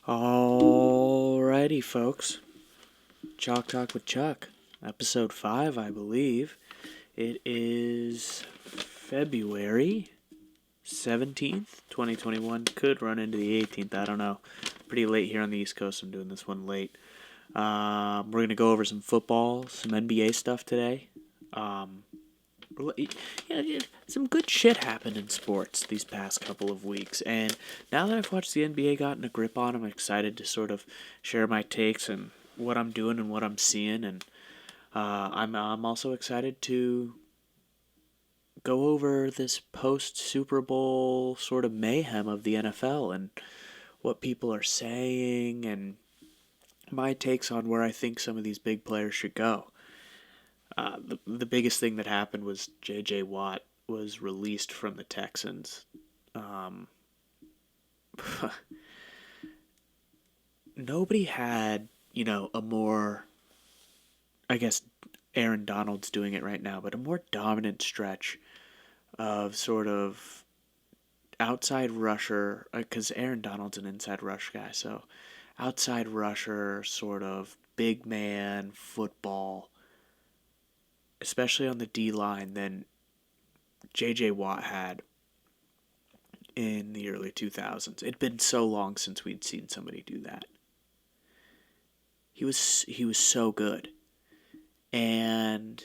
Alrighty, folks. Chalk Talk with Chuck, episode 5, I believe. It is February 17th, 2021. Could run into the 18th, I don't know. Pretty late here on the East Coast, I'm doing this one late. We're going to go over some football, some NBA stuff today. Some good shit happened in sports these past couple of weeks, and now that I've watched the NBA gotten a grip on, I'm excited to sort of share my takes and what I'm doing and what I'm seeing, and I'm also excited to go over this post Super Bowl sort of mayhem of the NFL and what people are saying and my takes on where I think some of these big players should go. The biggest thing that happened was J.J. Watt was released from the Texans. Nobody had, a more, I guess Aaron Donald's doing it right now, but a more dominant stretch of sort of outside rusher, because Aaron Donald's an inside rush guy, so outside rusher, sort of big man football, especially on the D line, than J.J. Watt had in the early 2000s. It'd been so long since we'd seen somebody do that. He was so good, and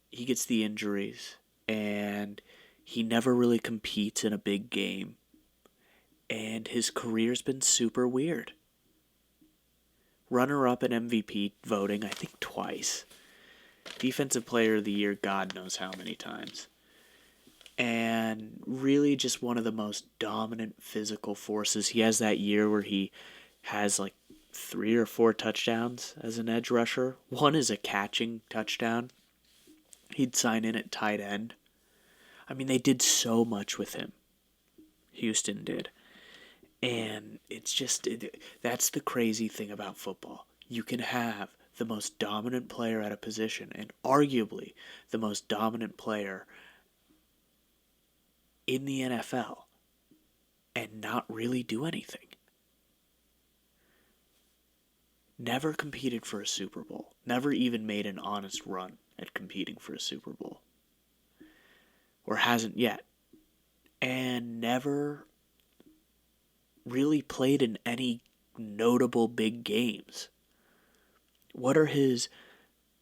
he gets the injuries, and he never really competes in a big game, and his career's been super weird. Runner-up in MVP voting, I think twice. Defensive Player of the Year, God knows how many times. And really just one of the most dominant physical forces. He has that year where he has like 3 or 4 touchdowns as an edge rusher. One is a catching touchdown. He'd sign in at tight end. I mean, they did so much with him. Houston did. And it's just, that's the crazy thing about football. You can have the most dominant player at a position, and arguably the most dominant player in the NFL, and not really do anything. Never competed for a Super Bowl. Never even made an honest run at competing for a Super Bowl. Or hasn't yet. And never really played in any notable big games. What are his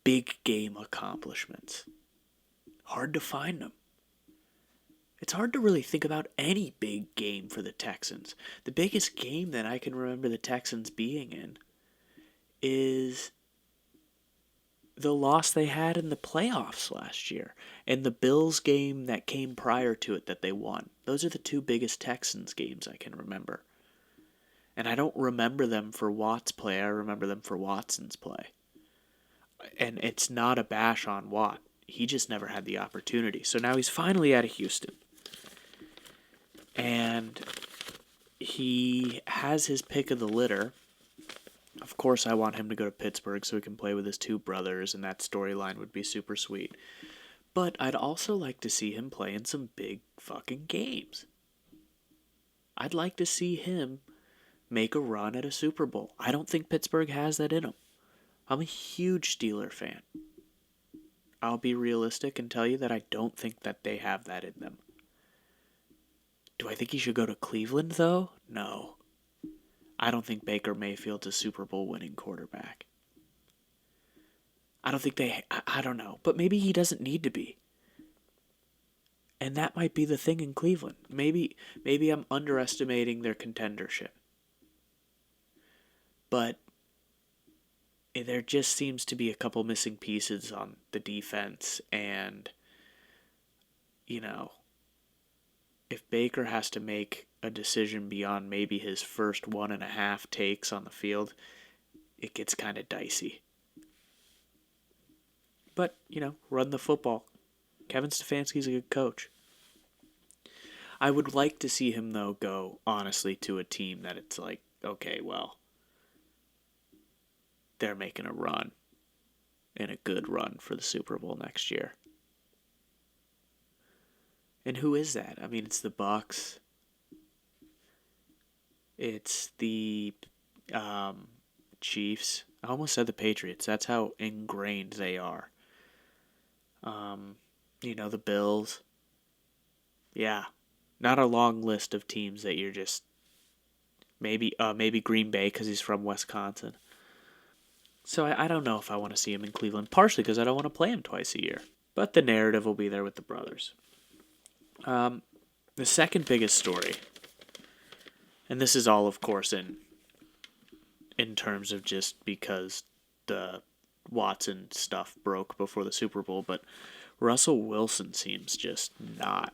big game accomplishments? Hard to find them. It's hard to really think about any big game for the Texans. The biggest game that I can remember the Texans being in is the loss they had in the playoffs last year and the Bills game that came prior to it that they won. Those are the 2 biggest Texans games I can remember. And I don't remember them for Watt's play. I remember them for Watson's play. And it's not a bash on Watt. He just never had the opportunity. So now he's finally out of Houston. And he has his pick of the litter. Of course, I want him to go to Pittsburgh so he can play with his 2 brothers, and that storyline would be super sweet. But I'd also like to see him play in some big fucking games. I'd like to see him make a run at a Super Bowl. I don't think Pittsburgh has that in him. I'm a huge Steeler fan. I'll be realistic and tell you that I don't think that they have that in them. Do I think he should go to Cleveland, though? No. I don't think Baker Mayfield's a Super Bowl winning quarterback. I don't know. But maybe he doesn't need to be. And that might be the thing in Cleveland. Maybe I'm underestimating their contendership. But there just seems to be a couple missing pieces on the defense, and, if Baker has to make a decision beyond maybe his first 1.5 takes on the field, it gets kind of dicey. But, run the football. Kevin Stefanski's a good coach. I would like to see him, though, go, honestly, to a team that it's like, okay, well, they're making a run, and a good run for the Super Bowl next year. And who is that? I mean, it's the Bucks. It's the um, Chiefs. I almost said the Patriots. That's how ingrained they are. Um, the Bills. Yeah, not a long list of teams that you're just maybe Green Bay because he's from Wisconsin. So I don't know if I want to see him in Cleveland, partially because I don't want to play him twice a year. But the narrative will be there with the brothers. Um, the second biggest story, and this is all, of course, in terms of just because the Watson stuff broke before the Super Bowl, but Russell Wilson seems just not.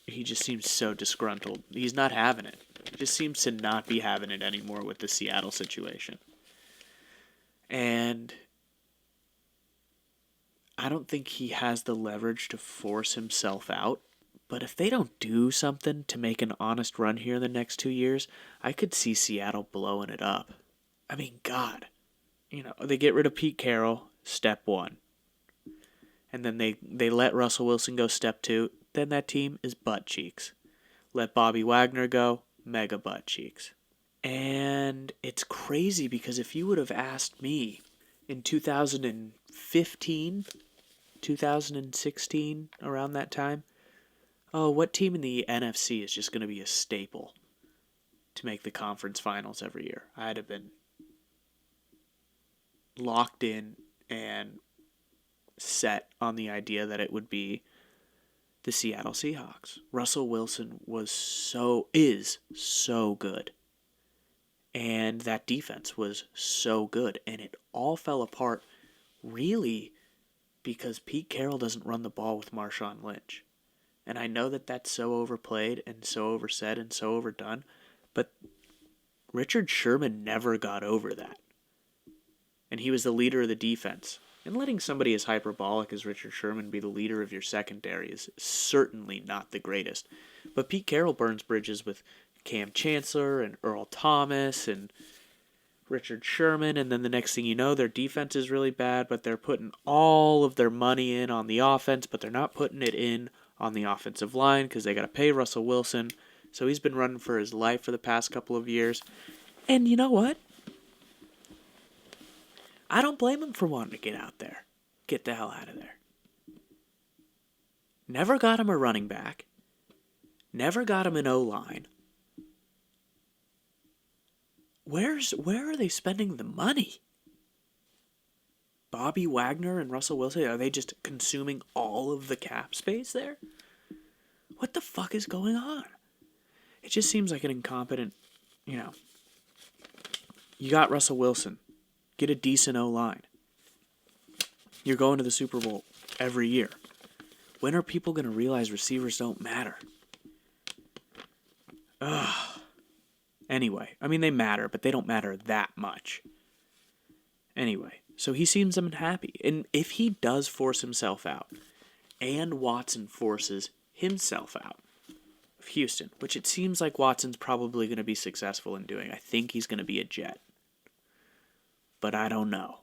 He just seems so disgruntled. He's not having it. He just seems to not be having it anymore with the Seattle situation. And I don't think he has the leverage to force himself out. But if they don't do something to make an honest run here in the next 2 years, I could see Seattle blowing it up. I mean, God. They get rid of Pete Carroll, step one. And then they let Russell Wilson go, step two. Then that team is butt cheeks. Let Bobby Wagner go, mega butt cheeks. And it's crazy because if you would have asked me in 2015, 2016, around that time, oh, what team in the NFC is just going to be a staple to make the conference finals every year? I'd have been locked in and set on the idea that it would be the Seattle Seahawks. Russell Wilson is so good. And that defense was so good. And it all fell apart really because Pete Carroll doesn't run the ball with Marshawn Lynch. And I know that that's so overplayed and so oversaid and so overdone, but Richard Sherman never got over that. And he was the leader of the defense. And letting somebody as hyperbolic as Richard Sherman be the leader of your secondary is certainly not the greatest. But Pete Carroll burns bridges with Cam Chancellor and Earl Thomas and Richard Sherman, and then the next thing you know, their defense is really bad, but they're putting all of their money in on the offense, but they're not putting it in on the offensive line because they got to pay Russell Wilson. So he's been running for his life for the past couple of years. And you know what? I don't blame him for wanting to get out there. Get the hell out of there. Never got him a running back. Never got him an O-line. Where are they spending the money? Bobby Wagner and Russell Wilson, are they just consuming all of the cap space there? What the fuck is going on? It just seems like an incompetent, you got Russell Wilson. Get a decent O-line. You're going to the Super Bowl every year. When are people going to realize receivers don't matter? Ugh. Anyway, I mean, they matter, but they don't matter that much. Anyway, so he seems unhappy. And if he does force himself out, and Watson forces himself out of Houston, which it seems like Watson's probably going to be successful in doing. I think he's going to be a Jet. But I don't know.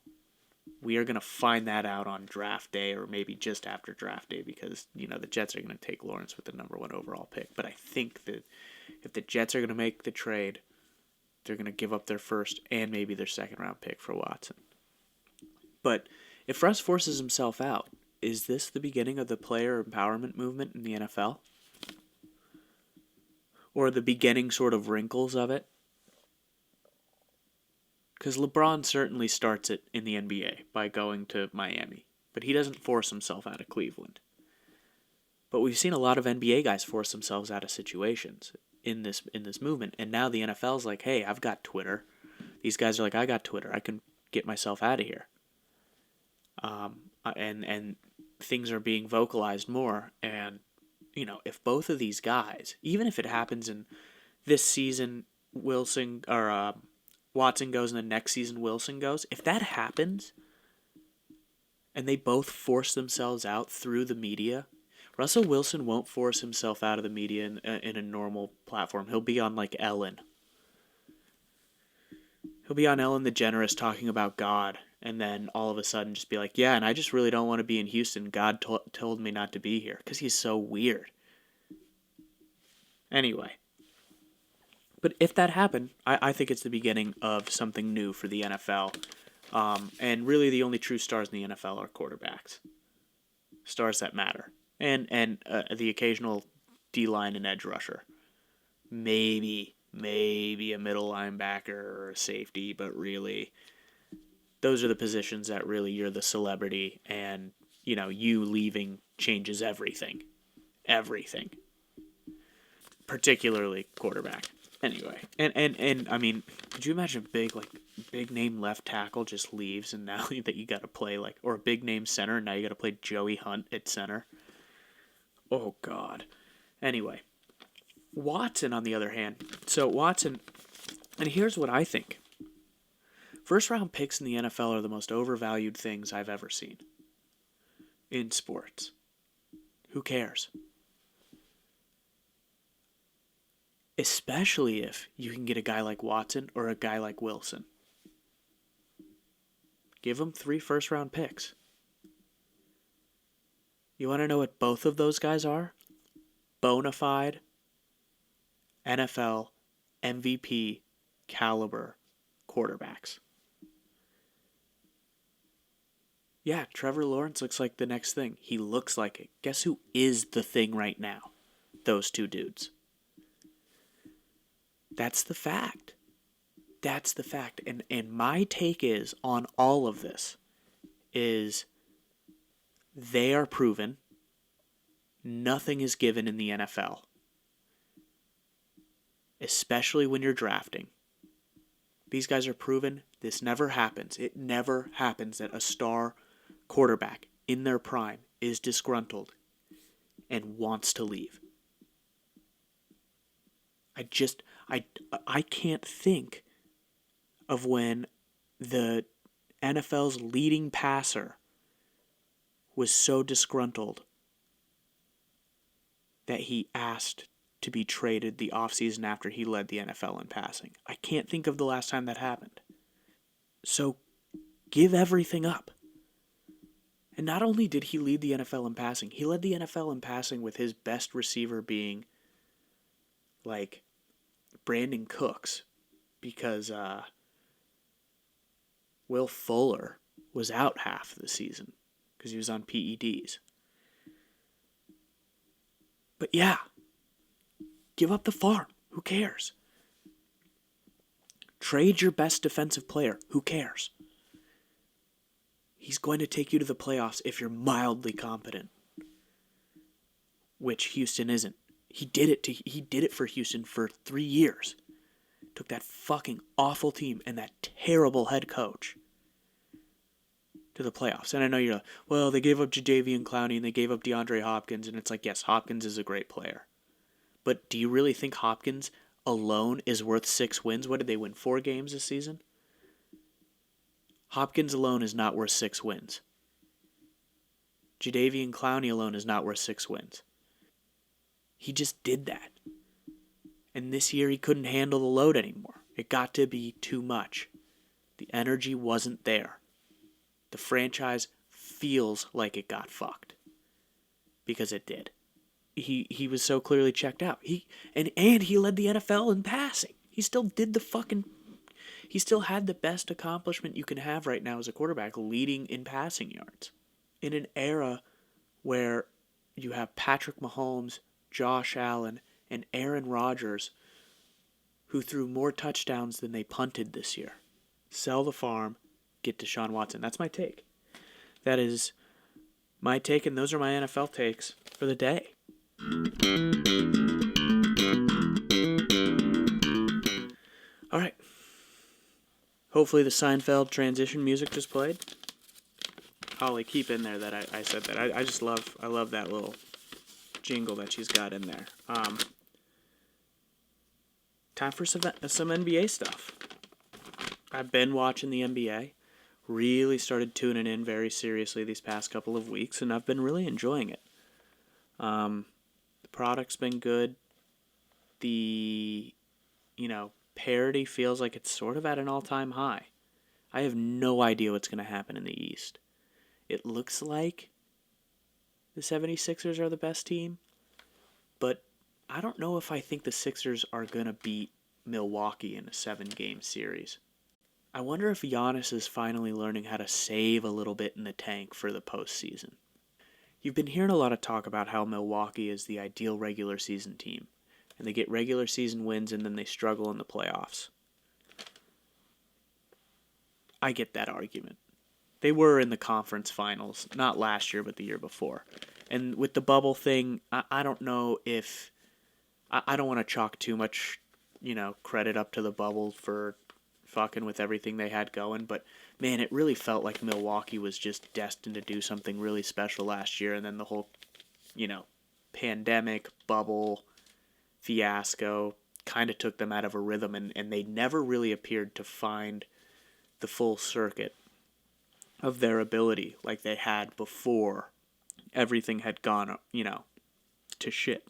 We are going to find that out on draft day or maybe just after draft day because, the Jets are going to take Lawrence with the number 1 overall pick. But I think that if the Jets are going to make the trade, they're going to give up their first and maybe their second round pick for Watson. But if Russ forces himself out, is this the beginning of the player empowerment movement in the NFL? Or the beginning sort of wrinkles of it? Because LeBron certainly starts it in the NBA by going to Miami. But he doesn't force himself out of Cleveland. But we've seen a lot of NBA guys force themselves out of situations in this movement. And now the NFL's like, hey, I've got Twitter. These guys are like, I got Twitter. I can get myself out of here. And things are being vocalized more. And, if both of these guys, even if it happens in this season, Watson goes and the next season Wilson goes, if that happens and they both force themselves out through the media, Russell Wilson won't force himself out of the media in a normal platform. He'll be on like Ellen. He'll be on Ellen DeGeneres talking about God and then all of a sudden just be like, yeah, and I just really don't want to be in Houston. God told me not to be here because he's so weird. Anyway. But if that happened, I think it's the beginning of something new for the NFL. And really, the only true stars in the NFL are quarterbacks, stars that matter, and the occasional D line and edge rusher. Maybe a middle linebacker or a safety, but really, those are the positions that really you're the celebrity, and you leaving changes everything, everything, particularly quarterback. Anyway, and I mean, could you imagine a big name left tackle just leaves, and now that you got to play or a big name center, and now you got to play Joey Hunt at center? Oh God. Anyway, Watson on the other hand. So Watson, and here's what I think. First round picks in the NFL are the most overvalued things I've ever seen in sports. Who cares? Especially if you can get a guy like Watson or a guy like Wilson. Give them 3 first round picks. You want to know what both of those guys are? Bona fide NFL MVP caliber quarterbacks. Yeah, Trevor Lawrence looks like the next thing. He looks like it. Guess who is the thing right now? Those 2 dudes. That's the fact. That's the fact. And my take is on all of this is they are proven. Nothing is given in the NFL. Especially when you're drafting. These guys are proven. This never happens. It never happens that a star quarterback in their prime is disgruntled and wants to leave. I can't think of when the NFL's leading passer was so disgruntled that he asked to be traded the offseason after he led the NFL in passing. I can't think of the last time that happened. So give everything up. And not only did he lead the NFL in passing, he led the NFL in passing with his best receiver being like Brandon Cooks, because Will Fuller was out half the season because he was on PEDs. But yeah, give up the farm. Who cares? Trade your best defensive player. Who cares? He's going to take you to the playoffs if you're mildly competent, which Houston isn't. He did it for Houston for 3 years. Took that fucking awful team and that terrible head coach to the playoffs. And I know you're like, well, they gave up Jadeveon Clowney and they gave up DeAndre Hopkins, and it's like, yes, Hopkins is a great player. But do you really think Hopkins alone is worth 6 wins? What did they win, 4 games this season? Hopkins alone is not worth 6 wins. Jadeveon Clowney alone is not worth 6 wins. He just did that. And this year he couldn't handle the load anymore. It got to be too much. The energy wasn't there. The franchise feels like it got fucked. Because it did. He was so clearly checked out. He led the NFL in passing. He still had the best accomplishment you can have right now as a quarterback, leading in passing yards. In an era where you have Patrick Mahomes, Josh Allen, and Aaron Rodgers, who threw more touchdowns than they punted this year. Sell the farm, get Deshaun Watson. That's my take. That is my take, and those are my NFL takes for the day. All right. Hopefully the Seinfeld transition music just played. Holly, keep in there that I said that. I love that little jingle that she's got in there. Time for some NBA stuff. I've been watching the NBA. Really started tuning in very seriously these past couple of weeks, and I've been really enjoying it. The product's been good. The, parity feels like it's sort of at an all-time high. I have no idea what's going to happen in the East. It looks like the 76ers are the best team, but I don't know if I think the Sixers are going to beat Milwaukee in a 7-game series. I wonder if Giannis is finally learning how to save a little bit in the tank for the postseason. You've been hearing a lot of talk about how Milwaukee is the ideal regular season team, and they get regular season wins and then they struggle in the playoffs. I get that argument. They were in the conference finals, not last year, but the year before. And with the bubble thing, I don't know if... I don't want to chalk too much, credit up to the bubble for fucking with everything they had going, but man, it really felt like Milwaukee was just destined to do something really special last year, and then the whole, pandemic, bubble, fiasco kind of took them out of a rhythm, and they never really appeared to find the full circuit of their ability like they had before everything had gone, to shit.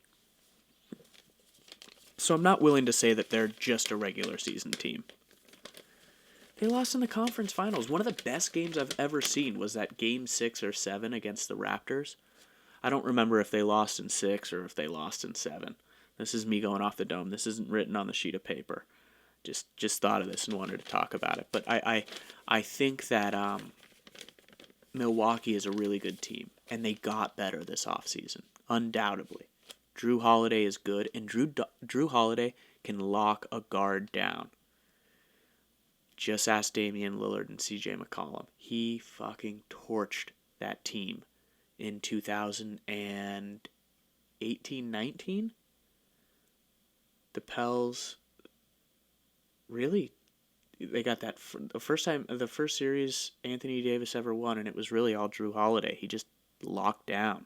So I'm not willing to say that they're just a regular season team. They lost in the conference finals. One of the best games I've ever seen was that game 6 or 7 against the Raptors. I don't remember if they lost in 6 or if they lost in 7. This is me going off the dome. This isn't written on the sheet of paper. Just thought of this and wanted to talk about it. But I think that Milwaukee is a really good team, and they got better this offseason, undoubtedly. Drew Holiday is good, and Drew Holiday can lock a guard down. Just ask Damian Lillard and CJ McCollum. He fucking torched that team in 2018-19. The Pels really, they got that the first series Anthony Davis ever won, and it was really all Drew Holiday. He just locked down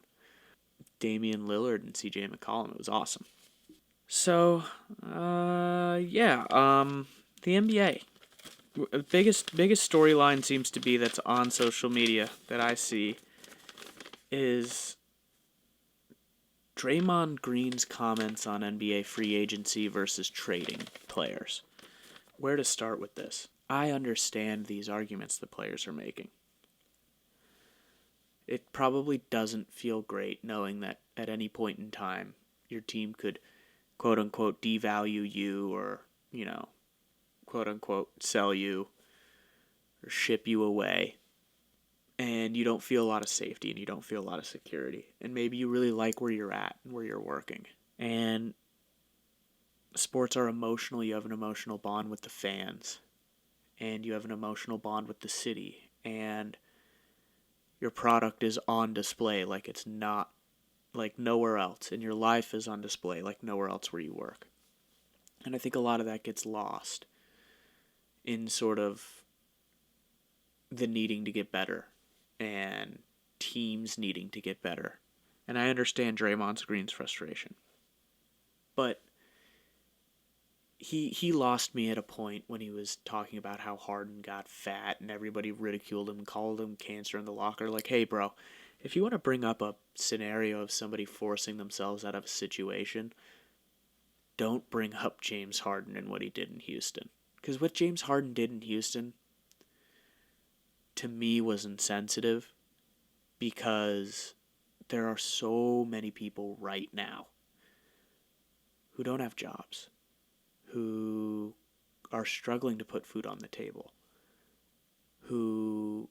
Damian Lillard and CJ McCollum. It was awesome. So, the NBA. Biggest storyline seems to be that's on social media that I see is Draymond Green's comments on NBA free agency versus trading players. Where to start with this? I understand these arguments the players are making. It probably doesn't feel great knowing that at any point in time your team could quote-unquote devalue you or, quote-unquote sell you or ship you away, and you don't feel a lot of safety and you don't feel a lot of security, and maybe you really like where you're at and where you're working. And sports are emotional. You have an emotional bond with the fans, and you have an emotional bond with the city, and your product is on display like it's not like nowhere else, and your life is on display like nowhere else where you work. And I think a lot of that gets lost in sort of the needing to get better and teams needing to get better. And I understand Draymond Green's frustration. But he lost me at a point when he was talking about how Harden got fat and everybody ridiculed him and called him cancer in the locker. Like, hey, bro, if you want to bring up a scenario of somebody forcing themselves out of a situation, don't bring up James Harden and what he did in Houston. Because what James Harden did in Houston, to me, was insensitive, because there are so many people right now who don't have jobs, who are struggling to put food on the table, who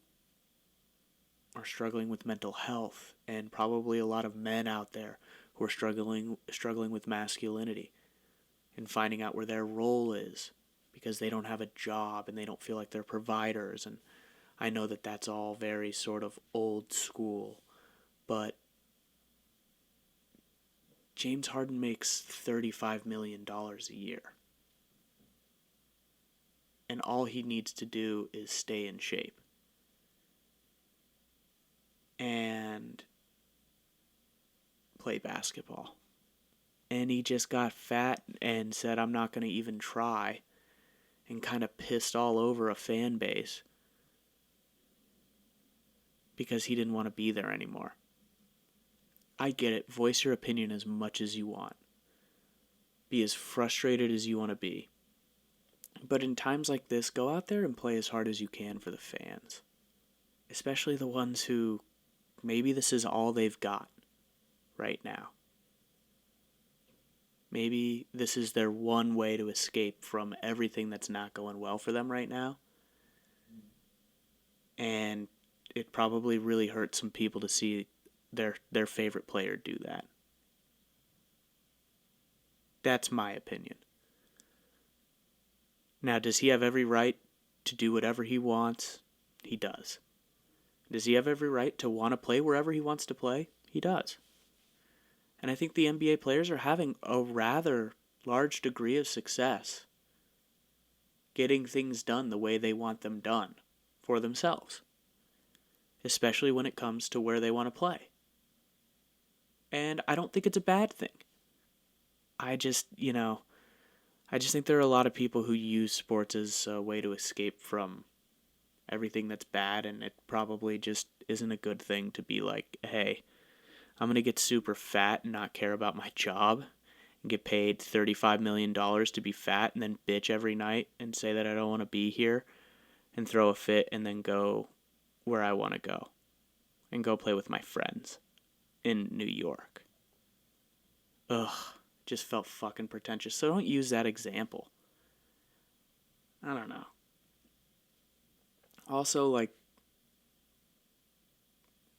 are struggling with mental health, and probably a lot of men out there who are struggling with masculinity and finding out where their role is because they don't have a job and they don't feel like they're providers. And I know that that's all very sort of old school, but James Harden makes $35 million a year. And all he needs to do is stay in shape. And play basketball. And he just got fat and said, I'm not going to even try, and kind of pissed all over a fan base because he didn't want to be there anymore. I get it. Voice your opinion as much as you want. Be as frustrated as you want to be. But in times like this, go out there and play as hard as you can for the fans. Especially the ones who maybe this is all they've got right now. Maybe this is their one way to escape from everything that's not going well for them right now. And it probably really hurts some people to see their favorite player do that. That's my opinion. Now, does he have every right to do whatever he wants? He does. Does he have every right to want to play wherever he wants to play? He does. And I think the NBA players are having a rather large degree of success getting things done the way they want them done for themselves, especially when it comes to where they want to play. And I don't think it's a bad thing. I just think there are a lot of people who use sports as a way to escape from everything that's bad, and it probably just isn't a good thing to be like, hey, I'm going to get super fat and not care about my job and get paid $35 million to be fat and then bitch every night and say that I don't want to be here and throw a fit and then go where I want to go and go play with my friends in New York. Ugh, just felt fucking pretentious. So don't use that example. I don't know. Also, like,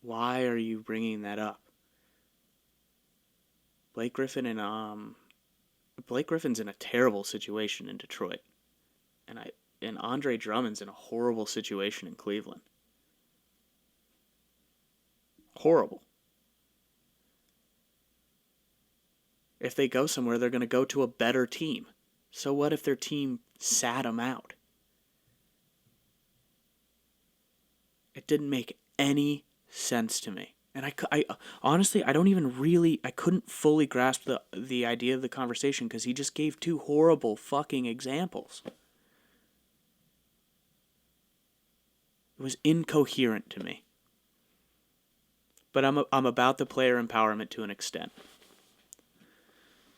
why are you bringing that up? Blake Griffin's in a terrible situation in Detroit, and Andre Drummond's in a horrible situation in Cleveland. Horrible. If they go somewhere, they're going to go to a better team. So what if their team sat them out? It didn't make any sense to me. And I honestly, I couldn't fully grasp the idea of the conversation because he just gave two horrible fucking examples. It was incoherent to me. But I'm about the player empowerment to an extent.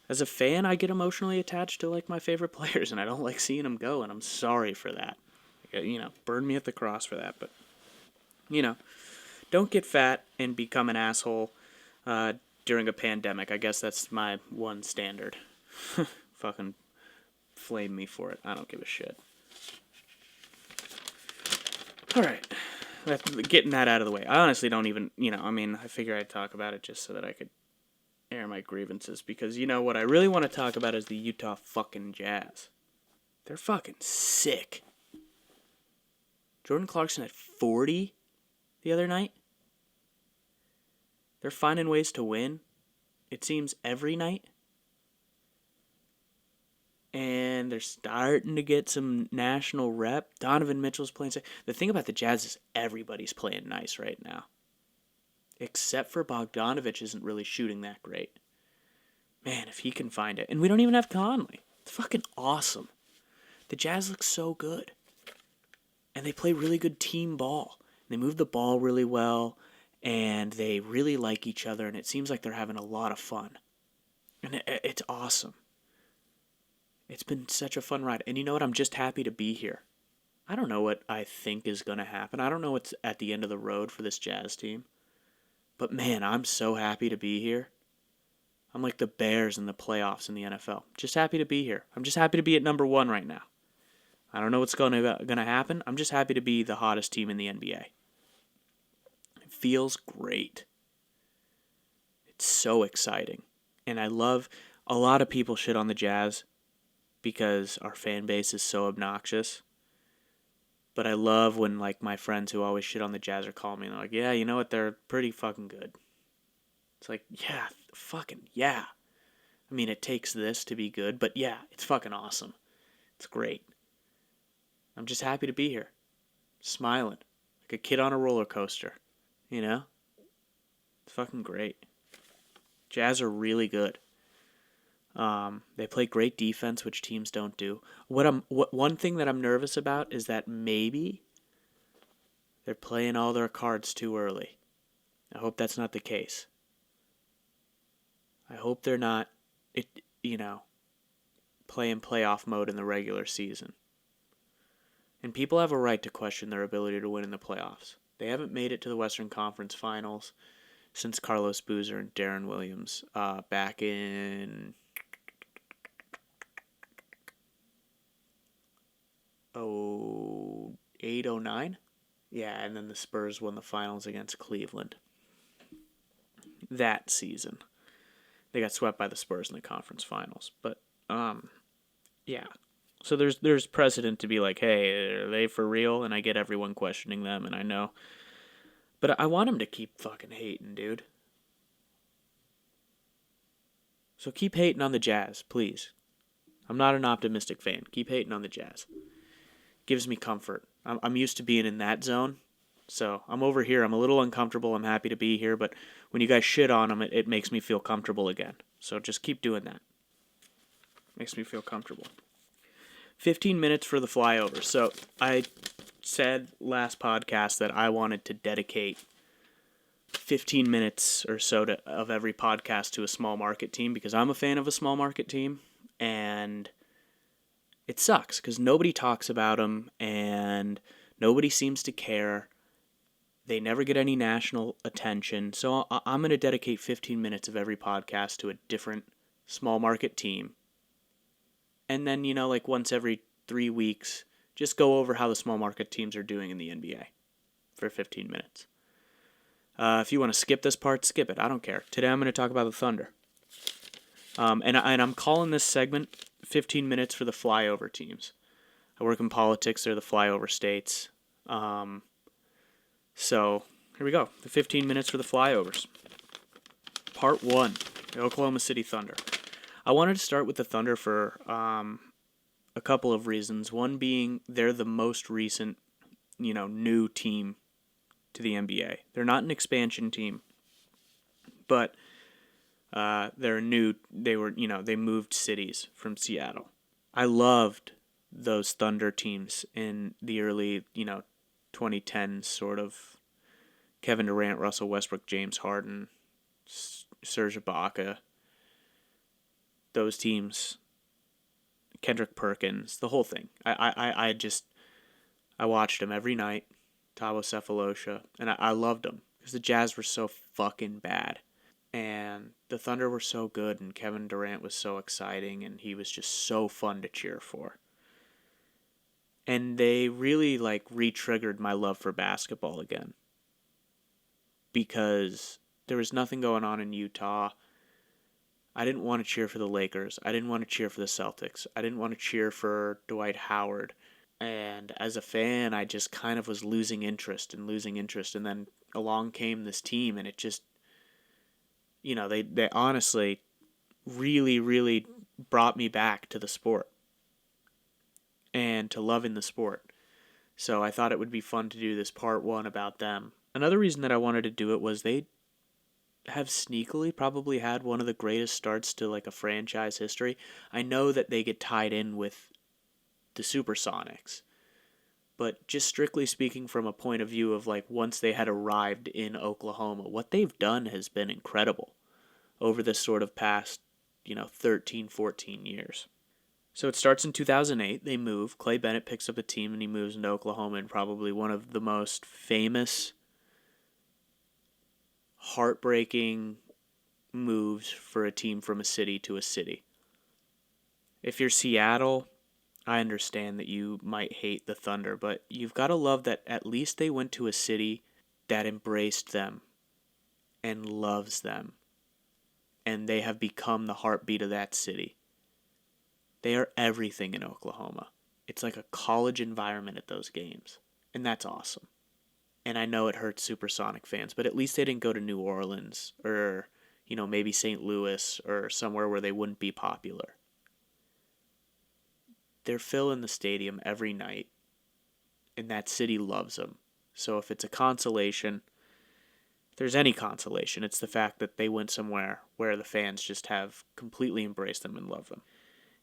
As a fan, I get emotionally attached to like my favorite players, and I don't like seeing them go, and I'm sorry for that. Burn me at the cross for that, but don't get fat and become an asshole during a pandemic. I guess that's my one standard. Fucking flame me for it. I don't give a shit. All right. Getting that out of the way. I honestly don't even, I figure I'd talk about it just so that I could air my grievances. Because, what I really want to talk about is the Utah fucking Jazz. They're fucking sick. Jordan Clarkson had 40 the other night. They're finding ways to win, it seems, every night. And they're starting to get some national rep. Donovan Mitchell's playing. The thing about the Jazz is everybody's playing nice right now. Except for Bogdanovich isn't really shooting that great. Man, if he can find it. And we don't even have Conley. It's fucking awesome. The Jazz look so good. And they play really good team ball. They move the ball really well. And they really like each other. And it seems like they're having a lot of fun. And it's awesome. It's been such a fun ride. And you know what? I'm just happy to be here. I don't know what I think is going to happen. I don't know what's at the end of the road for this Jazz team. But man, I'm so happy to be here. I'm like the Bears in the playoffs in the NFL. Just happy to be here. I'm just happy to be at number 1 right now. I don't know what's going to happen. I'm just happy to be the hottest team in the NBA. It feels great. It's so exciting. And I love, a lot of people shit on the Jazz because our fan base is so obnoxious. But I love when like my friends who always shit on the Jazz are calling me and they're like, yeah, you know what, they're pretty fucking good. It's like, yeah, fucking yeah. I mean, it takes this to be good, but yeah, it's fucking awesome. It's great. I'm just happy to be here. Smiling. Like a kid on a roller coaster. It's fucking great. Jazz are really good. They play great defense, which teams don't do. One thing that I'm nervous about is that maybe they're playing all their cards too early. I hope that's not the case. I hope they're not, playing playoff mode in the regular season. And people have a right to question their ability to win in the playoffs. They haven't made it to the Western Conference Finals since Carlos Boozer and Darren Williams back in 08, 09? Yeah, and then the Spurs won the finals against Cleveland that season. They got swept by the Spurs in the conference finals. But, yeah. So there's precedent to be like, hey, are they for real? And I get everyone questioning them, and I know. But I want them to keep fucking hating, dude. So keep hating on the Jazz, please. I'm not an optimistic fan. Keep hating on the Jazz. Gives me comfort. I'm used to being in that zone. So I'm over here. I'm a little uncomfortable. I'm happy to be here. But when you guys shit on them, it makes me feel comfortable again. So just keep doing that. Makes me feel comfortable. 15 minutes for the flyover. So I said last podcast that I wanted to dedicate 15 minutes or so of every podcast to a small market team because I'm a fan of a small market team. And it sucks because nobody talks about them and nobody seems to care. They never get any national attention. So I'm going to dedicate 15 minutes of every podcast to a different small market team. And then, like once every 3 weeks, just go over how the small market teams are doing in the NBA for 15 minutes. If you want to skip this part, skip it. I don't care. Today I'm going to talk about the Thunder. And I'm calling this segment 15 minutes for the flyover teams. I work in politics. They're the flyover states. So here we go. The 15 minutes for the flyovers. Part 1, the Oklahoma City Thunder. I wanted to start with the Thunder for a couple of reasons. One being they're the most recent, new team to the NBA. They're not an expansion team, but they're new. They moved cities from Seattle. I loved those Thunder teams in the early, 2010s, sort of Kevin Durant, Russell Westbrook, James Harden, Serge Ibaka. Those teams, Kendrick Perkins, the whole thing. I watched them every night, Thabo Cephalosha, and I loved them because the Jazz were so fucking bad. And the Thunder were so good, and Kevin Durant was so exciting, and he was just so fun to cheer for. And they really, re-triggered my love for basketball again. Because there was nothing going on in Utah. I didn't want to cheer for the Lakers. I didn't want to cheer for the Celtics. I didn't want to cheer for Dwight Howard. And as a fan, I just kind of was losing interest. And then along came this team, and it just, they honestly really, really brought me back to the sport and to loving the sport. So I thought it would be fun to do this part 1 about them. Another reason that I wanted to do it was they have sneakily probably had one of the greatest starts to a franchise history. I know that they get tied in with the Supersonics, but just strictly speaking from a point of view of once they had arrived in Oklahoma, what they've done has been incredible over this sort of past, 13, 14 years. So it starts in 2008. They move. Clay Bennett picks up the team and he moves into Oklahoma in probably one of the most famous, heartbreaking moves for a team from a city to a city. If you're Seattle, I understand that you might hate the Thunder, but you've got to love that at least they went to a city that embraced them and loves them. And they have become the heartbeat of that city. They are everything in Oklahoma. It's like a college environment at those games. And that's awesome. And I know it hurts Supersonic fans, but at least they didn't go to New Orleans or, maybe St. Louis or somewhere where they wouldn't be popular. They're filling the stadium every night, and that city loves them. So if it's a consolation, if there's any consolation, it's the fact that they went somewhere where the fans just have completely embraced them and love them.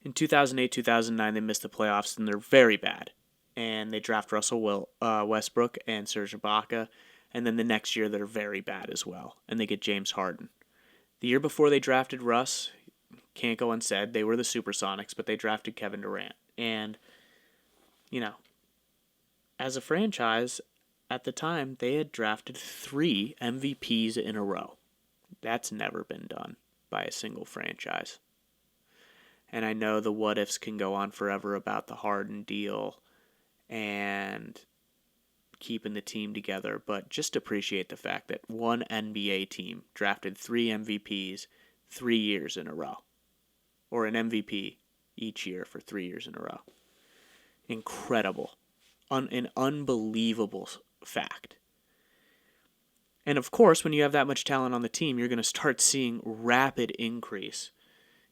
In 2008, 2009, they missed the playoffs, and they're very bad. And they draft Russell Westbrook and Serge Ibaka, and then the next year they're very bad as well, and they get James Harden. The year before they drafted Russ, can't go unsaid, they were the Supersonics, but they drafted Kevin Durant. And, as a franchise, at the time, they had drafted 3 MVPs in a row. That's never been done by a single franchise. And I know the what-ifs can go on forever about the Harden deal and, keeping the team together, but just appreciate the fact that one NBA team drafted 3 MVPs 3 years in a row, or an MVP each year for 3 years in a row. Incredible. An unbelievable fact. And of course, when you have that much talent on the team, you're going to start seeing rapid increase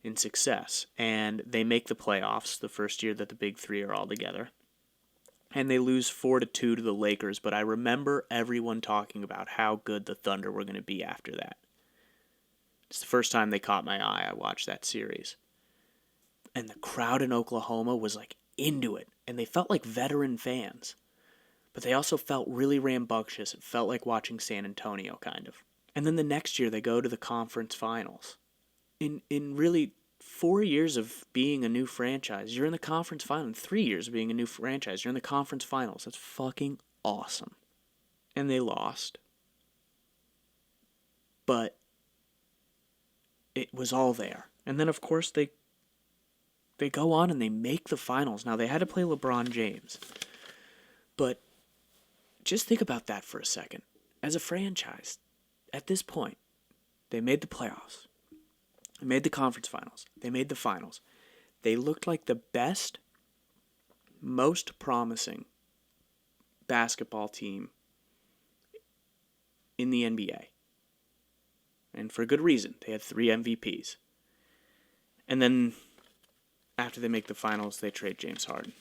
in success. And they make the playoffs the first year that the big three are all together. And they lose 4-2 to the Lakers, but I remember everyone talking about how good the Thunder were going to be after that. It's the first time they caught my eye. I watched that series. And the crowd in Oklahoma was like into it, and they felt like veteran fans. But they also felt really rambunctious. It felt like watching San Antonio, kind of. And then the next year, they go to the conference finals. In really 4 years of being a new franchise, you're in the conference finals. In 3 years of being a new franchise, you're in the conference finals. That's fucking awesome. And they lost. But it was all there. And then, of course, they go on and they make the finals. Now, they had to play LeBron James. But just think about that for a second. As a franchise, at this point, they made the playoffs. They made the conference finals. They made the finals. They looked like the best, most promising basketball team in the NBA. And for good reason. They had 3 MVPs. And then, after they make the finals, they trade James Harden.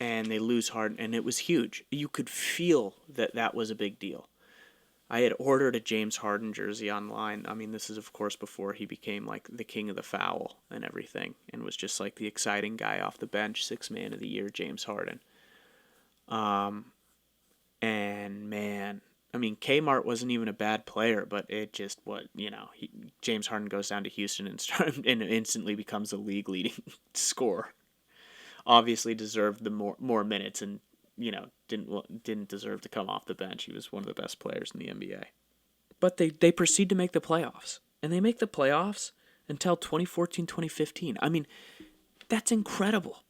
And they lose Harden, and it was huge. You could feel that was a big deal. I had ordered a James Harden jersey online. I mean, this is, of course, before he became, like, the king of the foul and everything, and was just, like, the exciting guy off the bench, 6th man of the year, James Harden. And, man, I mean, Kmart wasn't even a bad player, but it just, James Harden goes down to Houston and instantly becomes the league-leading scorer. Obviously deserved the more minutes and, didn't deserve to come off the bench. He was one of the best players in the NBA. But they proceed to make the playoffs. And they make the playoffs until 2014, 2015. I mean, that's incredible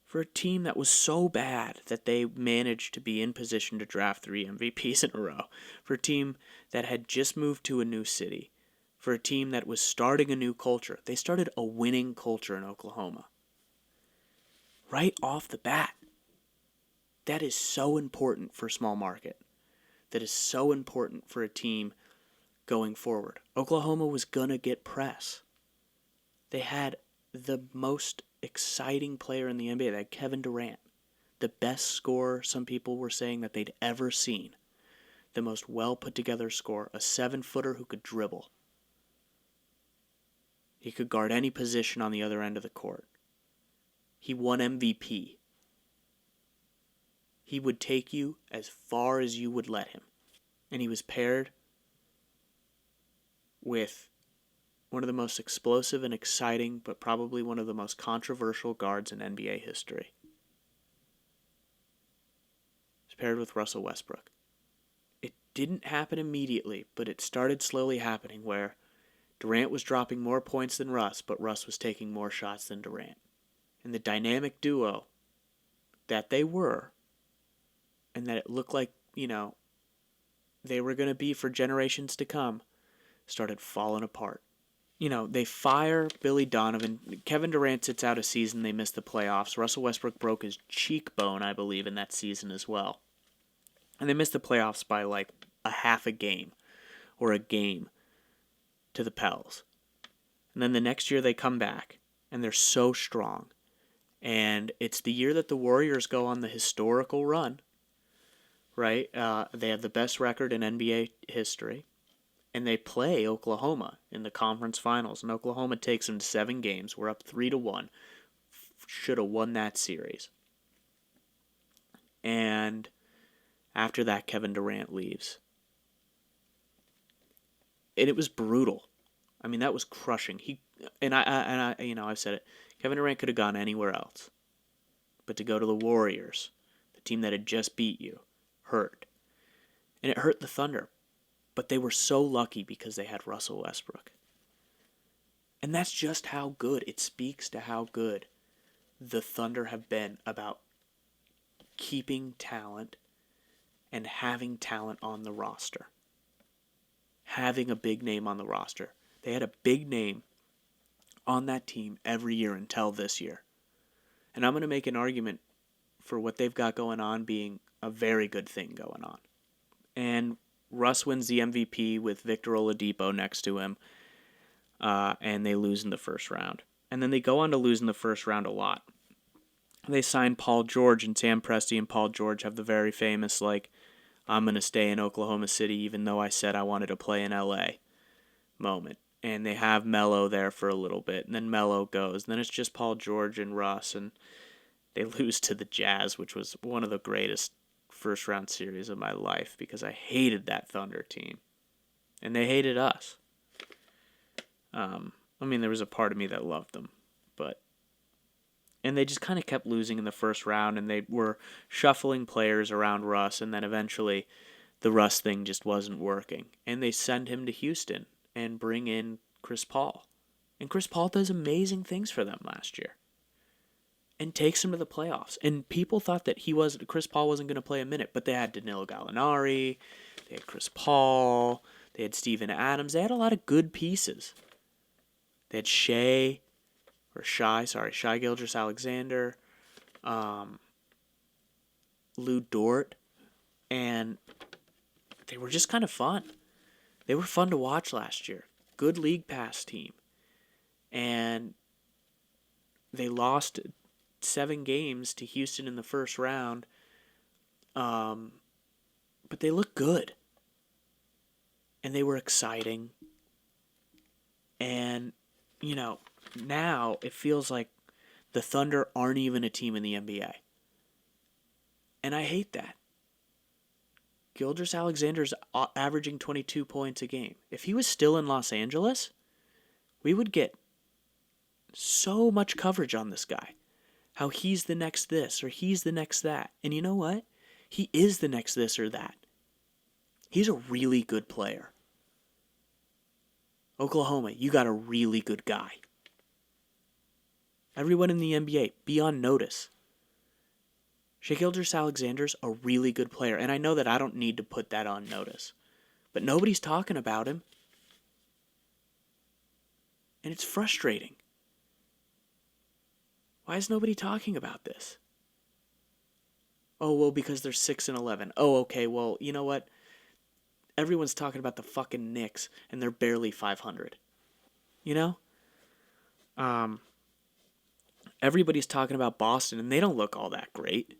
for a team that was so bad that they managed to be in position to draft 3 MVPs in a row. For a team that had just moved to a new city. For a team that was starting a new culture. They started a winning culture in Oklahoma. Right off the bat. That is so important for small market. That is so important for a team going forward. Oklahoma was going to get press. They had the most exciting player in the NBA. They had Kevin Durant. The best scorer, some people were saying, that they'd ever seen. The most well-put-together scorer. A 7-footer who could dribble. He could guard any position on the other end of the court. He won MVP. He would take you as far as you would let him. And he was paired with one of the most explosive and exciting, but probably one of the most controversial guards in NBA history. He was paired with Russell Westbrook. It didn't happen immediately, but it started slowly happening where Durant was dropping more points than Russ, but Russ was taking more shots than Durant. And the dynamic duo that they were, and that it looked like, they were going to be for generations to come, started falling apart. They fire Billy Donovan. Kevin Durant sits out a season. They miss the playoffs. Russell Westbrook broke his cheekbone, I believe, in that season as well. And they missed the playoffs by like a half a game or a game to the Pels. And then the next year they come back, and they're so strong. And it's the year that the Warriors go on the historical run, right? They have the best record in NBA history. And they play Oklahoma in the conference finals. And Oklahoma takes them to 7 games. We're up 3-1. Should have won that series. And after that, Kevin Durant leaves. And it was brutal. I mean, that was crushing. I've said it. Kevin Durant could have gone anywhere else. But to go to the Warriors, the team that had just beat you, hurt. And it hurt the Thunder. But they were so lucky because they had Russell Westbrook. And that's just how good. It speaks to how good the Thunder have been about keeping talent and having talent on the roster. Having a big name on the roster. They had a big name on that team every year until this year. And I'm going to make an argument for what they've got going on being a very good thing going on. And Russ wins the MVP with Victor Oladipo next to him, and they lose in the first round. And then they go on to lose in the first round a lot. They signed Paul George, and Sam Presti and Paul George have the very famous, I'm going to stay in Oklahoma City even though I said I wanted to play in LA moment. And they have Melo there for a little bit, and then Melo goes. And then it's just Paul George and Russ, and they lose to the Jazz, which was one of the greatest first-round series of my life because I hated that Thunder team. And they hated us. There was a part of me that loved them. And they just kind of kept losing in the first round, and they were shuffling players around Russ, and then eventually the Russ thing just wasn't working. And they send him to Houston and bring in Chris Paul. And Chris Paul does amazing things for them last year. And takes them to the playoffs. And people thought that Chris Paul wasn't going to play a minute, but they had Danilo Gallinari, they had Chris Paul, they had Steven Adams. They had a lot of good pieces. They had Shai Gilgeous-Alexander, Lou Dort, and they were just kind of fun. They were fun to watch last year. Good league pass team. And they lost 7 games to Houston in the first round, but they looked good. And they were exciting. And, now it feels like the Thunder aren't even a team in the NBA. And I hate that. Gilgeous-Alexander's averaging 22 points a game. If he was still in Los Angeles, we would get so much coverage on this guy. How he's the next this or he's the next that. And you know what? He is the next this or that. He's a really good player. Oklahoma, you got a really good guy. Everyone in the NBA, be on notice. Shai Gilgeous-Alexander's a really good player, and I know that I don't need to put that on notice. But nobody's talking about him. And it's frustrating. Why is nobody talking about this? Oh, well, because they're 6-11. Oh, okay, well, you know what? Everyone's talking about the fucking Knicks, and they're barely 500. Everybody's talking about Boston, and they don't look all that great.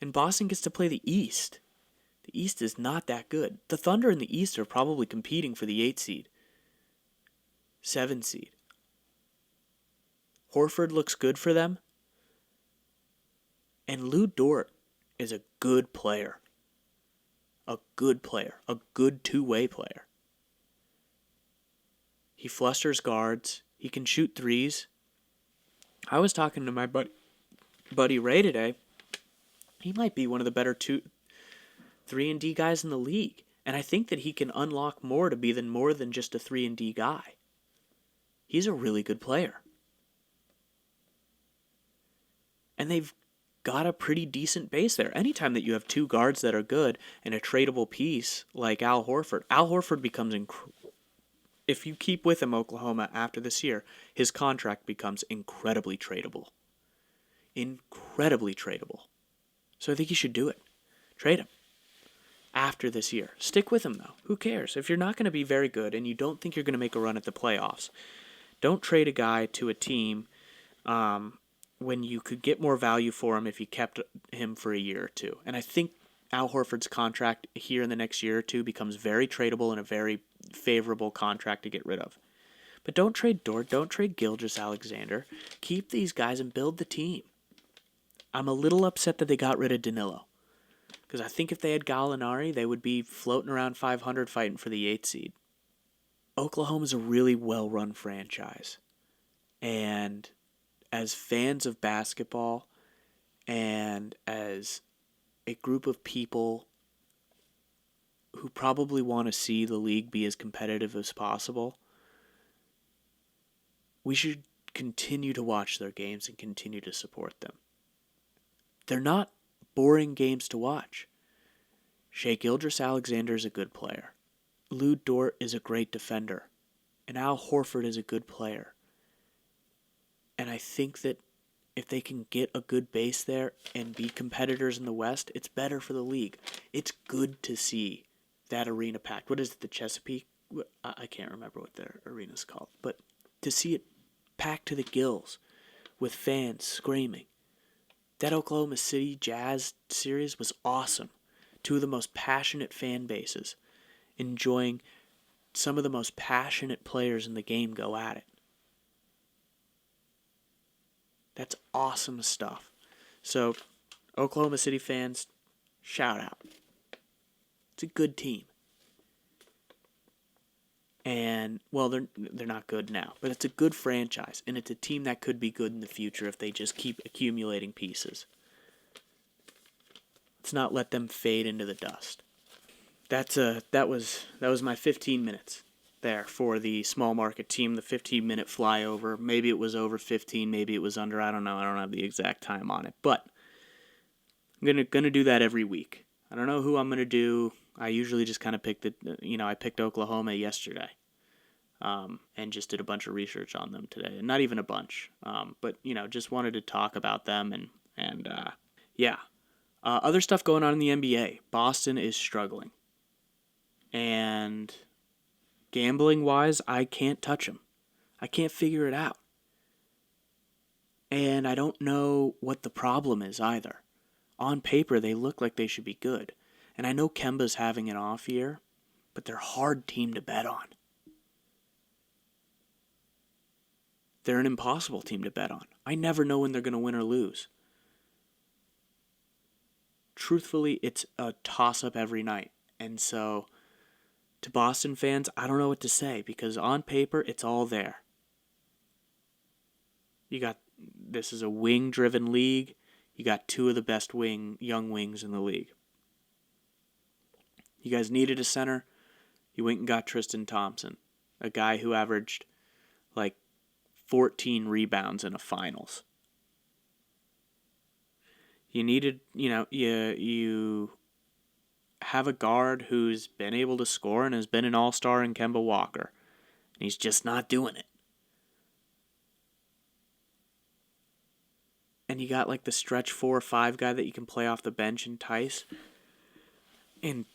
And Boston gets to play the East. The East is not that good. The Thunder in the East are probably competing for the 8 seed. 7 seed. Horford looks good for them. And Lou Dort is a good player. A good player. A good two-way player. He flusters guards. He can shoot threes. I was talking to my buddy Ray today. He might be one of the better 3-and-D guys in the league. And I think that he can unlock more to be more than just a 3-and-D guy. He's a really good player. And they've got a pretty decent base there. Anytime that you have 2 guards that are good and a tradable piece like Al Horford becomes if you keep with him, Oklahoma, after this year, his contract becomes incredibly tradable. Incredibly tradable. So I think you should do it. Trade him. After this year. Stick with him, though. Who cares? If you're not going to be very good and you don't think you're going to make a run at the playoffs, don't trade a guy to a team when you could get more value for him if you kept him for a year or two. And I think Al Horford's contract here in the next year or two becomes very tradable and a very favorable contract to get rid of. But don't trade Dort. Don't trade Gilgeous-Alexander. Keep these guys and build the team. I'm a little upset that they got rid of Danilo. Because I think if they had Gallinari, they would be floating around 500 fighting for the 8 seed. Oklahoma's a really well-run franchise. And as fans of basketball and as a group of people who probably want to see the league be as competitive as possible, we should continue to watch their games and continue to support them. They're not boring games to watch. Shai Gilgeous-Alexander is a good player. Lou Dort is a great defender. And Al Horford is a good player. And I think that if they can get a good base there and be competitors in the West, it's better for the league. It's good to see that arena packed. What is it, the Chesapeake? I can't remember what their arena's called. But to see it packed to the gills with fans screaming. That Oklahoma City Jazz series was awesome. Two of the most passionate fan bases, enjoying some of the most passionate players in the game go at it. That's awesome stuff. So, Oklahoma City fans, shout out. It's a good team. And, well, they're not good now, but it's a good franchise, and it's a team that could be good in the future if they just keep accumulating pieces. Let's not let them fade into the dust. That was my 15 minutes there for the small market team, the 15-minute flyover. Maybe it was over 15, maybe it was under. I don't know. I don't have the exact time on it, but I'm gonna do that every week. I don't know who I'm gonna do. I usually just kind of pick I picked Oklahoma yesterday, and just did a bunch of research on them today, and not even a bunch, but just wanted to talk about them and yeah. Other stuff going on in the NBA. Boston is struggling, and gambling-wise, I can't touch them. I can't figure it out. And I don't know what the problem is either. On paper, they look like they should be good. And I know Kemba's having an off year, but they're a hard team to bet on. They're an impossible team to bet on. I never know when they're going to win or lose. Truthfully, it's a toss-up every night. And so, to Boston fans, I don't know what to say, because on paper, it's all there. This is a wing-driven league. You got two of the best young wings in the league. You guys needed a center. You went and got Tristan Thompson, a guy who averaged like 14 rebounds in a finals. You needed, you have a guard who's been able to score and has been an all-star in Kemba Walker. And he's just not doing it. And you got like the stretch 4 or 5 guy that you can play off the bench in Tice. And,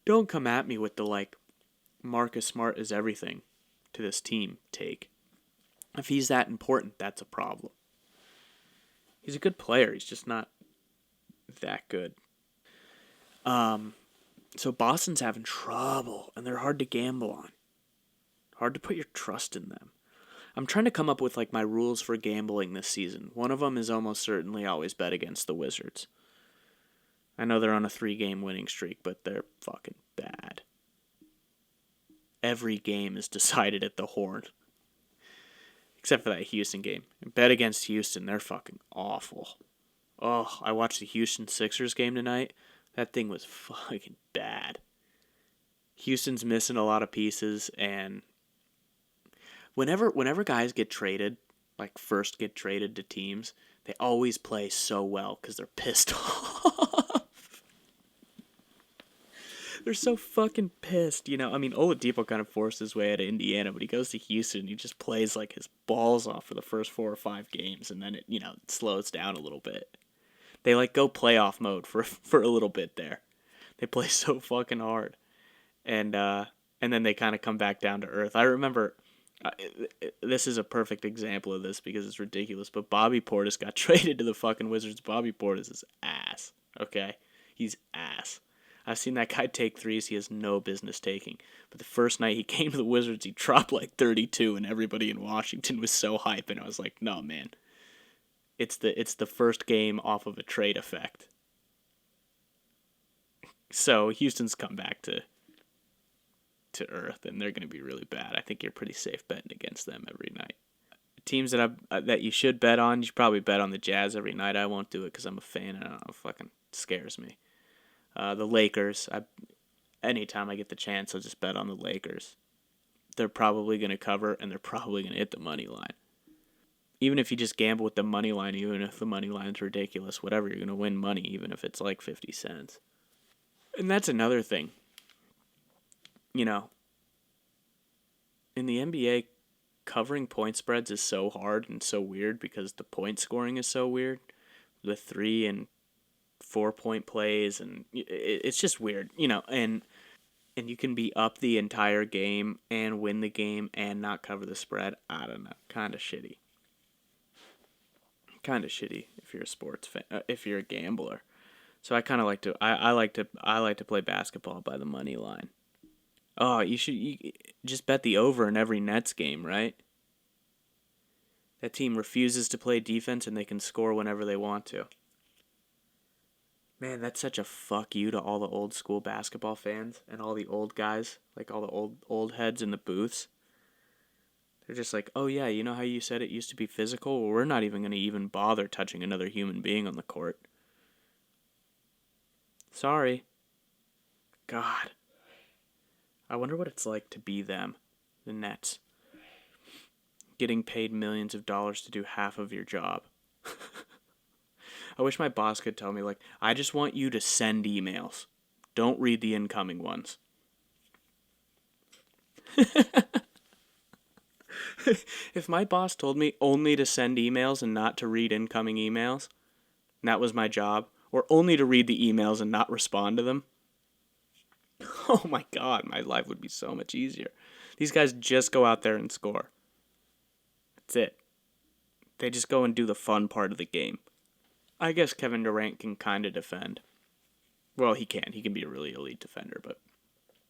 don't come at me with the Marcus Smart is everything to this team take. If he's that important, that's a problem. He's a good player. He's just not that good. So Boston's having trouble, and they're hard to gamble on. Hard to put your trust in them. I'm trying to come up with my rules for gambling this season. One of them is almost certainly always bet against the Wizards. I know they're on a 3-game winning streak, but they're fucking bad. Every game is decided at the horn. Except for that Houston game. Bet against Houston, they're fucking awful. Oh, I watched the Houston Sixers game tonight. That thing was fucking bad. Houston's missing a lot of pieces, and whenever guys get traded, first get traded to teams, they always play so well because they're pissed off. They're so fucking pissed, Oladipo kind of forced his way out of Indiana, but he goes to Houston and he just plays his balls off for the first 4 or 5 games, and then it slows down a little bit. They go playoff mode for a little bit there. They play so fucking hard, and then they kind of come back down to earth. I remember this is a perfect example of this because it's ridiculous, but Bobby Portis got traded to the fucking Wizards. Bobby Portis is ass. Okay, he's ass. I've seen that guy take threes he has no business taking. But the first night he came to the Wizards, he dropped 32, and everybody in Washington was so hype. And I was like, no, man. It's the first game off of a trade effect. So Houston's come back to earth, and they're going to be really bad. I think you're pretty safe betting against them every night. Teams that you should bet on, you should probably bet on the Jazz every night. I won't do it because I'm a fan, and I don't know, it fucking scares me. The Lakers, anytime I get the chance, I'll just bet on the Lakers. they're probably going to cover, and they're probably going to hit the money line. Even if you just gamble with the money line, even if the money line's ridiculous, whatever, you're going to win money, even if it's like 50 cents. And that's another thing. You know, in the NBA, covering point spreads is so hard and so weird because the point scoring is so weird with 3 and 4 point plays, and it's just weird, and you can be up the entire game and win the game and not cover the spread. I don't know, kind of shitty if you're a sports fan, if you're a gambler. So I kind of like to I like to play basketball by the money line. Oh, you just bet the over in every Nets game, right? That team refuses to play defense and they can score whenever they want to. Man, that's such a fuck you to all the old school basketball fans and all the old guys, like all the old heads in the booths. They're just like, oh yeah, you know how you said it used to be physical? Well, we're not even going to even bother touching another human being on the court. Sorry. God. I wonder what it's like to be them, the Nets. Getting paid millions of dollars to do half of your job. I wish my boss could tell me, like, I just want you to send emails. Don't read the incoming ones. If my boss told me only to send emails and not to read incoming emails, and that was my job, or only to read the emails and not respond to them, oh my God, my life would be so much easier. These guys just go out there and score. That's it. They just go and do the fun part of the game. I guess Kevin Durant can kind of defend. Well, he can. He can be a really elite defender, but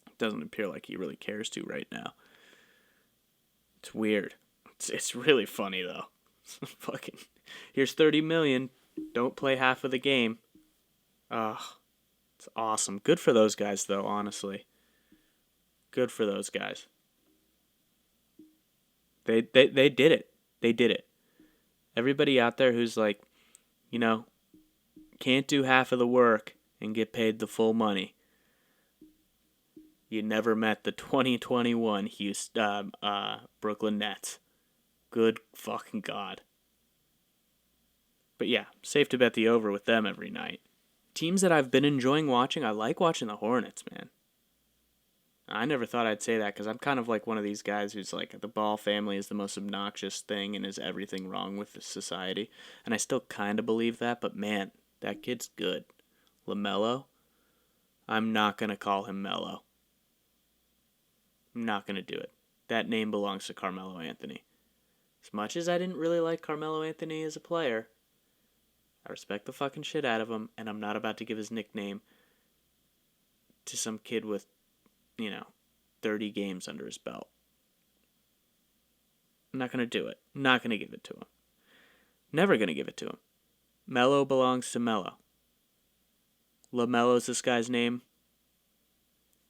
it doesn't appear like he really cares to right now. It's weird. It's really funny, though. Fucking, here's $30 million. Don't play half of the game. Ugh. It's awesome. Good for those guys, though, honestly. Good for those guys. They did it. They did it. Everybody out there who's like, can't do half of the work and get paid the full money. You never met the 2021 Brooklyn Nets. Good fucking God. But yeah, safe to bet the over with them every night. Teams that I've been enjoying watching, I like watching the Hornets, man. I never thought I'd say that because I'm kind of like one of these guys who's like, the Ball family is the most obnoxious thing and is everything wrong with the society. And I still kind of believe that, but man, that kid's good. LaMelo, I'm not going to call him Melo. I'm not going to do it. That name belongs to Carmelo Anthony. As much as I didn't really like Carmelo Anthony as a player, I respect the fucking shit out of him, and I'm not about to give his nickname to some kid with, 30 games under his belt. I'm not going to do it. Not going to give it to him. Never going to give it to him. Melo belongs to Melo. LaMelo's this guy's name.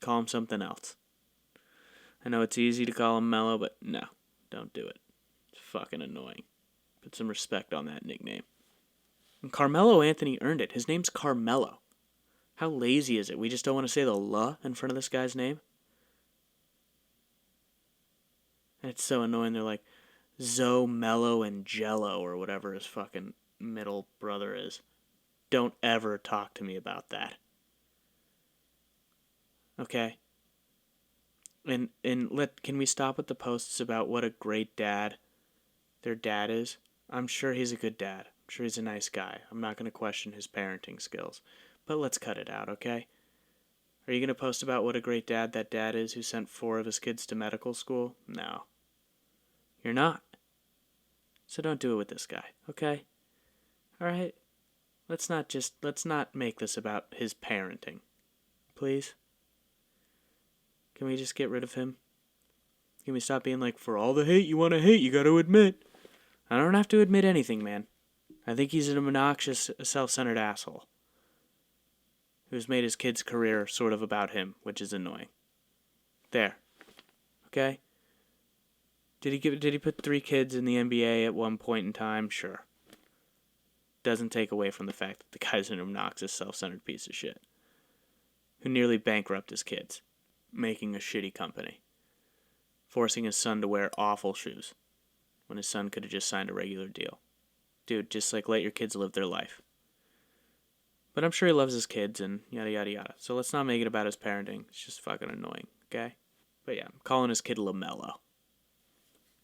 Call him something else. I know it's easy to call him Melo, but no, don't do it. It's fucking annoying. Put some respect on that nickname. And Carmelo Anthony earned it. His name's Carmelo. How lazy is it? We just don't want to say the "la" in front of this guy's name? And it's so annoying. They're like, Zoe, Mello, and Jello, or whatever his fucking middle brother is. Don't ever talk to me about that. Okay? And can we stop with the posts about what a great dad their dad is? I'm sure he's a good dad. I'm sure he's a nice guy. I'm not going to question his parenting skills. But let's cut it out, okay? Are you going to post about what a great dad that dad is who sent 4 of his kids to medical school? No. You're not. So don't do it with this guy, okay? Alright? Let's not make this about his parenting. Please? Can we just get rid of him? Can we stop being like, for all the hate you want to hate, you got to admit? I don't have to admit anything, man. I think he's an obnoxious, self-centered asshole who's made his kid's career sort of about him, which is annoying. There. Okay? Did he put 3 kids in the NBA at one point in time? Sure. Doesn't take away from the fact that the guy's an obnoxious, self-centered piece of shit who nearly bankrupted his kids, making a shitty company. forcing his son to wear awful shoes when his son could have just signed a regular deal. Dude, just like let your kids live their life. But I'm sure he loves his kids and yada yada yada. So let's not make it about his parenting. It's just fucking annoying, okay? But yeah, I'm calling his kid LaMelo.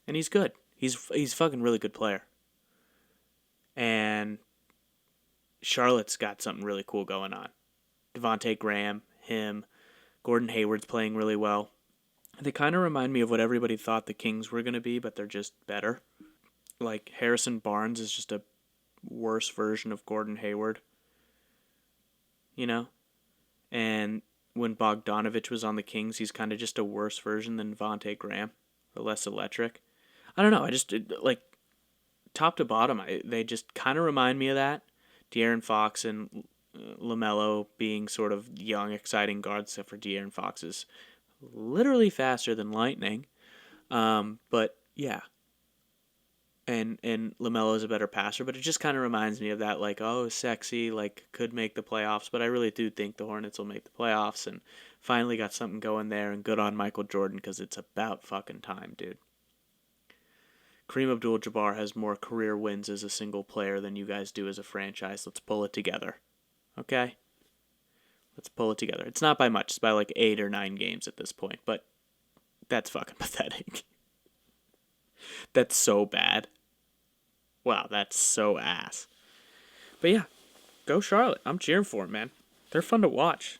And he's good. He's fucking really good player. And Charlotte's got something really cool going on. Devontae Graham, him, Gordon Hayward's playing really well. They kind of remind me of what everybody thought the Kings were going to be, but they're just better. Like, Harrison Barnes is just a worse version of Gordon Hayward. You know? And when Bogdanovich was on the Kings, he's kind of just a worse version than Devontae Graham. Or less electric. I don't know. I just, like, top to bottom, they just kind of remind me of that. De'Aaron Fox and LaMelo being sort of young, exciting guards, except for De'Aaron Fox is literally faster than lightning. But yeah. And LaMelo's a better passer, but it just kind of reminds me of that, like, oh, sexy, like, could make the playoffs, but I really do think the Hornets will make the playoffs, and finally got something going there, and good on Michael Jordan, because it's about fucking time, dude. Kareem Abdul-Jabbar has more career wins as a single player than you guys do as a franchise. Let's pull it together. Okay? Let's pull it together. It's not by much. It's by like 8 or 9 games at this point, but that's fucking pathetic. That's so bad. Wow, that's so ass. But yeah, go Charlotte. I'm cheering for them, man. They're fun to watch.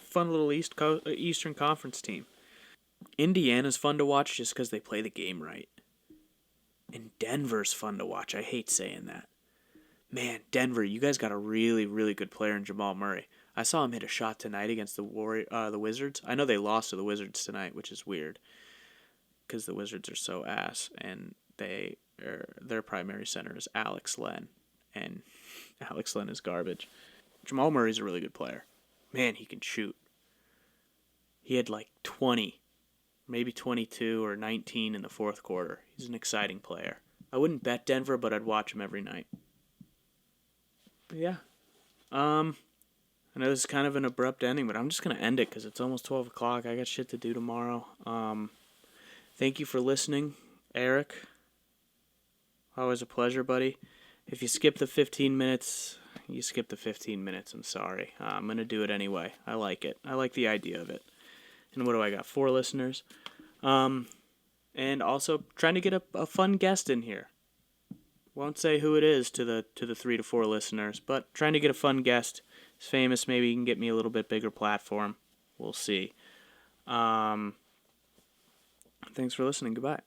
Fun little Eastern Conference team. Indiana's fun to watch just because they play the game right. And Denver's fun to watch. I hate saying that. Man, Denver, you guys got a really, really good player in Jamal Murray. I saw him hit a shot tonight against the Wizards. I know they lost to the Wizards tonight, which is weird because the Wizards are so ass, and their primary center is Alex Len, and Alex Len is garbage. Jamal Murray's a really good player. Man, he can shoot. He had like 20, maybe 22 or 19 in the fourth quarter. He's an exciting player. I wouldn't bet Denver, but I'd watch him every night. But yeah. I know this is kind of an abrupt ending, but I'm just going to end it because it's almost 12 o'clock. I got shit to do tomorrow. Thank you for listening, Eric. Always a pleasure, buddy. If you skip the 15 minutes, you skip the 15 minutes. I'm sorry. I'm going to do it anyway. I like it. I like the idea of it. And what do I got? 4 listeners. And also trying to get a fun guest in here. Won't say who it is to the 3 to 4 listeners, but trying to get a fun guest. He's famous. Maybe he can get me a little bit bigger platform. We'll see. Thanks for listening. Goodbye.